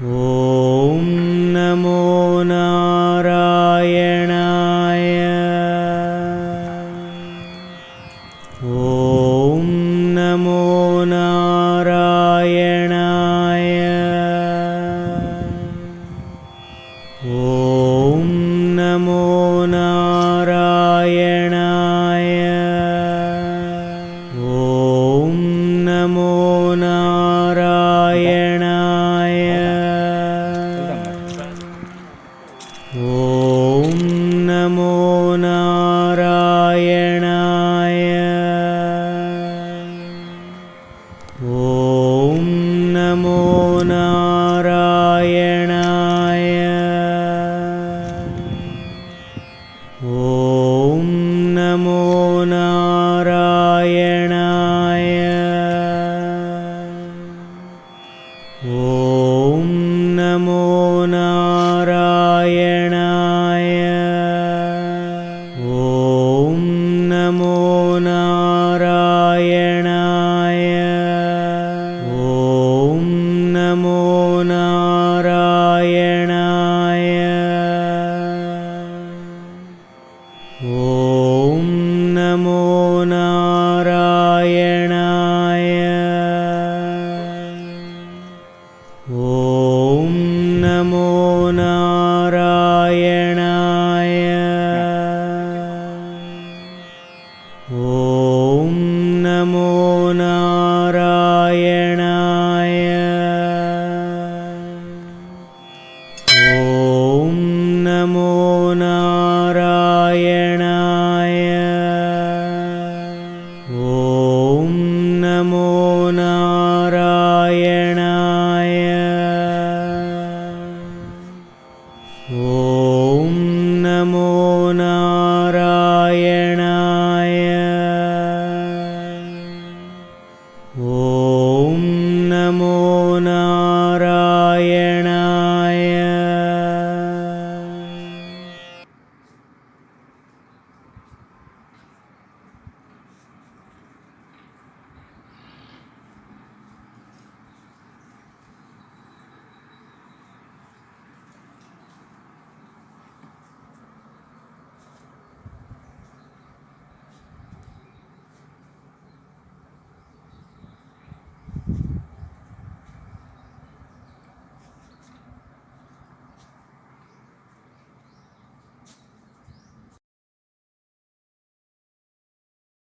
ॐ नमो नारायणाय। ॐ नमो नारायणाय। ॐ नमो नारायणाय। ॐ नमो नारायणाय। ॐ नमो नारायणाय। ॐ नमो नारायणाय। ॐ नमो नारायणाय। ॐ नमो नारायणाय। ॐ नमो नारायणाय। ॐ नमो नारायणाय। ॐ नमो नारायणाय। ॐ नमो